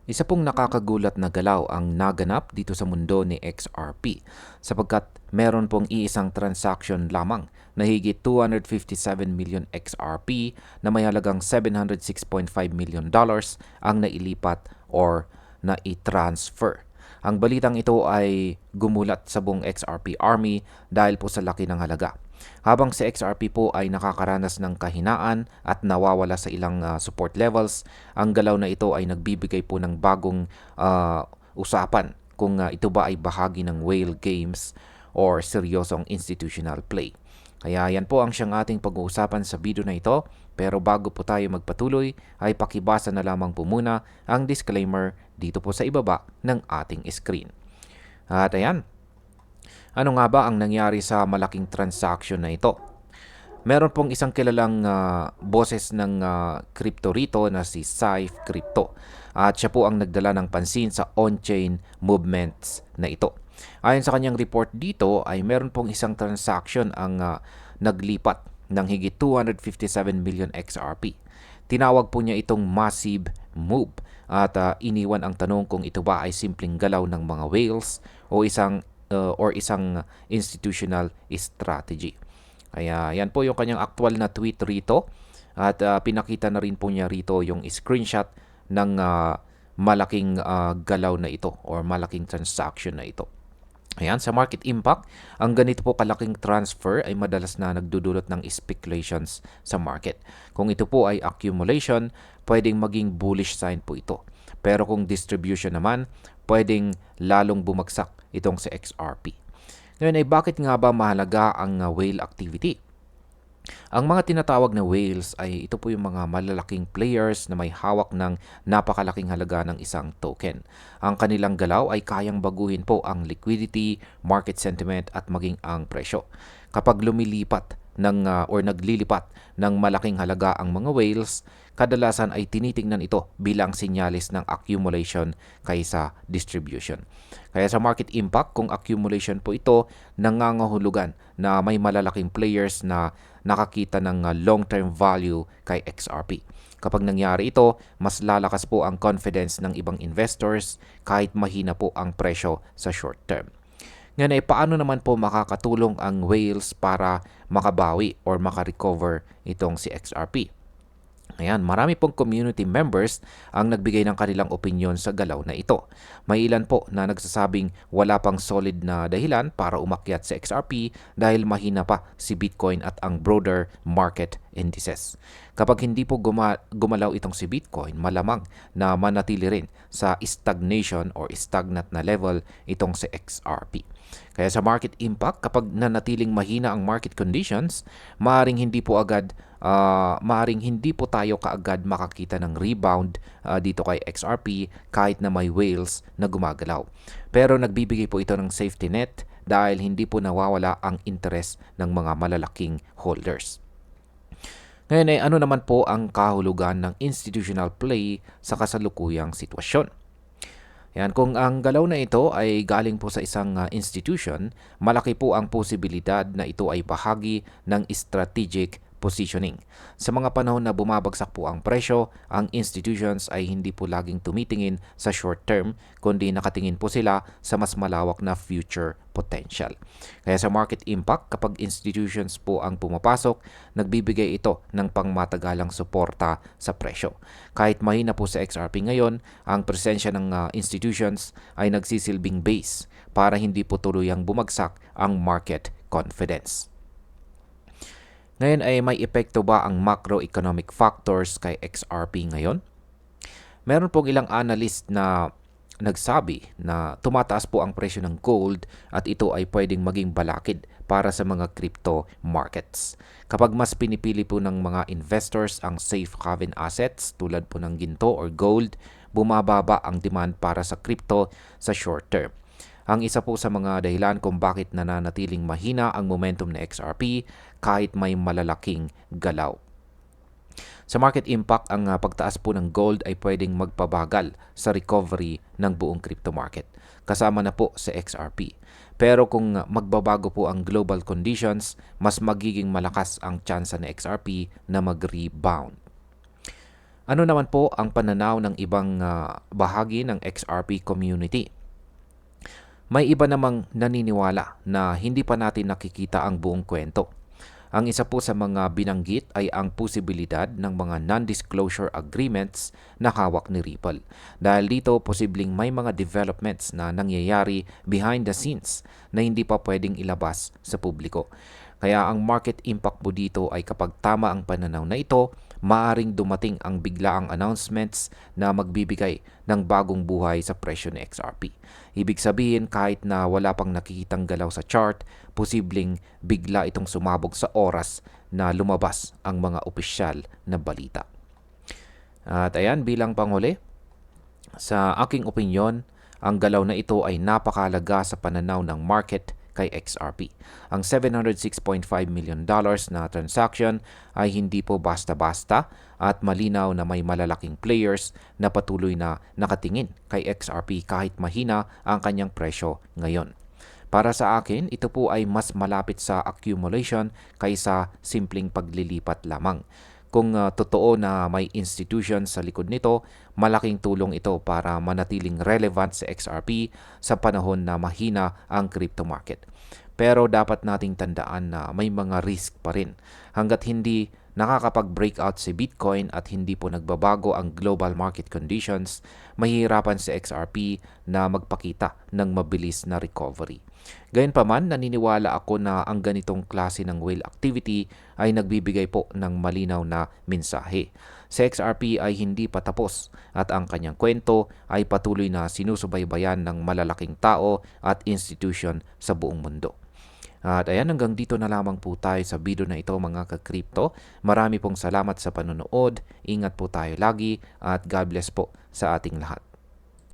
Isa pong nakakagulat na galaw ang naganap dito sa mundo ni XRP sapagkat meron pong iisang transaction lamang na higit 257 million XRP na may halagang $706.5 million ang nailipat or na-transfer. Ang balitang ito ay gumulat sa buong XRP Army dahil po sa laki ng halaga. Habang si XRP po ay nakakaranas ng kahinaan at nawawala sa ilang support levels, ang galaw na ito ay nagbibigay po ng bagong usapan kung ito ba ay bahagi ng whale games or seryosong institutional play. Kaya yan po ang siyang ating pag-uusapan sa video na ito. Pero bago po tayo magpatuloy, ay pakibasa na lamang po muna ang disclaimer dito po sa ibaba ng ating screen. At ayan, ano nga ba ang nangyari sa malaking transaction na ito? Meron pong isang kilalang boses ng crypto rito na si Saif Crypto. At siya po ang nagdala ng pansin sa on-chain movements na ito. Ayon sa kanyang report dito ay meron pong isang transaction ang naglipat ng higit 257 million XRP. Tinawag po niya itong massive move at iniwan ang tanong kung ito ba ay simpleng galaw ng mga whales o isang institutional strategy. Kaya yan po yung kanyang actual na tweet rito at pinakita na rin po niya rito yung screenshot ng malaking galaw na ito or malaking transaction na ito. Ayan, sa market impact, ang ganito po kalaking transfer ay madalas na nagdudulot ng speculations sa market. Kung ito po ay accumulation, pwedeng maging bullish sign po ito. Pero kung distribution naman, pwedeng lalong bumagsak itong sa XRP. Ngayon ay bakit nga ba mahalaga ang whale activity? Ang mga tinatawag na whales ay ito po yung mga malalaking players na may hawak ng napakalaking halaga ng isang token. Ang kanilang galaw ay kayang baguhin po ang liquidity, market sentiment at maging ang presyo. Kapag lumilipat or naglilipat ng malaking halaga ang mga whales, kadalasan ay tinitingnan ito bilang sinyalis ng accumulation kaysa distribution. Kaya sa market impact, kung accumulation po ito, nangangahulugan na may malalaking players na nakakita ng long-term value kay XRP. Kapag nangyari ito, mas lalakas po ang confidence ng ibang investors kahit mahina po ang presyo sa short term. Ngayon ay paano naman po makakatulong ang whales para makabawi or makarecover itong si XRP? Ayan, marami pong community members ang nagbigay ng kanilang opinion sa galaw na ito. May ilan po na nagsasabing wala pang solid na dahilan para umakyat sa XRP dahil mahina pa si Bitcoin at ang broader market indices. Kapag hindi po gumalaw itong si Bitcoin, malamang na manatili rin sa stagnation or stagnant na level itong si XRP. Kaya sa market impact, kapag nanatiling mahina ang market conditions, maaring hindi po tayo kaagad makakita ng rebound dito kay XRP kahit na may whales na gumagalaw. Pero nagbibigay po ito ng safety net dahil hindi po nawawala ang interest ng mga malalaking holders. Ngayon ay ano naman po ang kahulugan ng institutional play sa kasalukuyang sitwasyon? Yan, kung ang galaw na ito ay galing po sa isang institution, malaki po ang posibilidad na ito ay bahagi ng strategic positioning. Sa mga panahon na bumabagsak po ang presyo, ang institutions ay hindi po laging tumitingin sa short term, kundi nakatingin po sila sa mas malawak na future potential. Kaya sa market impact, kapag institutions po ang pumapasok, nagbibigay ito ng pangmatagalang suporta sa presyo. Kahit mahina po sa XRP ngayon, ang presensya ng institutions ay nagsisilbing base para hindi po tuluyang bumagsak ang market confidence. Ngayon ay may epekto ba ang macroeconomic factors kay XRP ngayon? Meron pong ilang analyst na nagsabi na tumataas po ang presyo ng gold at ito ay pwedeng maging balakid para sa mga crypto markets. Kapag mas pinipili po ng mga investors ang safe haven assets tulad po ng ginto or gold, bumababa ang demand para sa crypto sa short term. Ang isa po sa mga dahilan kung bakit nananatiling mahina ang momentum ng XRP kahit may malalaking galaw. Sa market impact, ang pagtaas po ng gold ay pwedeng magpabagal sa recovery ng buong crypto market, kasama na po sa XRP. Pero kung magbabago po ang global conditions, mas magiging malakas ang tsansa ng XRP na mag-rebound. Ano naman po ang pananaw ng ibang bahagi ng XRP community? May iba namang naniniwala na hindi pa natin nakikita ang buong kwento. Ang isa po sa mga binanggit ay ang posibilidad ng mga non-disclosure agreements na hawak ni Ripple. Dahil dito, posibleng may mga developments na nangyayari behind the scenes na hindi pa pwedeng ilabas sa publiko. Kaya ang market impact po dito ay kapag tama ang pananaw na ito, maaring dumating ang biglaang announcements na magbibigay ng bagong buhay sa presyo ni XRP. Ibig sabihin, kahit na wala pang nakikitang galaw sa chart, posibleng bigla itong sumabog sa oras na lumabas ang mga opisyal na balita. At ayan, bilang panghuli, sa aking opinyon, ang galaw na ito ay napakahalaga sa pananaw ng market kay XRP. Ang $706.5 million na transaction ay hindi po basta-basta at malinaw na may malalaking players na patuloy na nakatingin kay XRP kahit mahina ang kanyang presyo ngayon. Para sa akin, ito po ay mas malapit sa accumulation kaysa simpleng paglilipat lamang. Kung totoo na may institution sa likod nito, malaking tulong ito para manatiling relevant sa XRP sa panahon na mahina ang crypto market. Pero dapat nating tandaan na may mga risk pa rin. Hanggat hindi nakakapag-breakout si Bitcoin at hindi po nagbabago ang global market conditions, mahihirapan si XRP na magpakita ng mabilis na recovery. Gayunpaman, naniniwala ako na ang ganitong klase ng whale activity ay nagbibigay po ng malinaw na mensahe. Sa XRP ay hindi pa tapos at ang kanyang kwento ay patuloy na sinusubaybayan ng malalaking tao at institution sa buong mundo. At ayan, hanggang dito na lamang po tayo sa video na ito mga ka-crypto. Marami pong salamat sa panonood. Ingat po tayo lagi at God bless po sa ating lahat.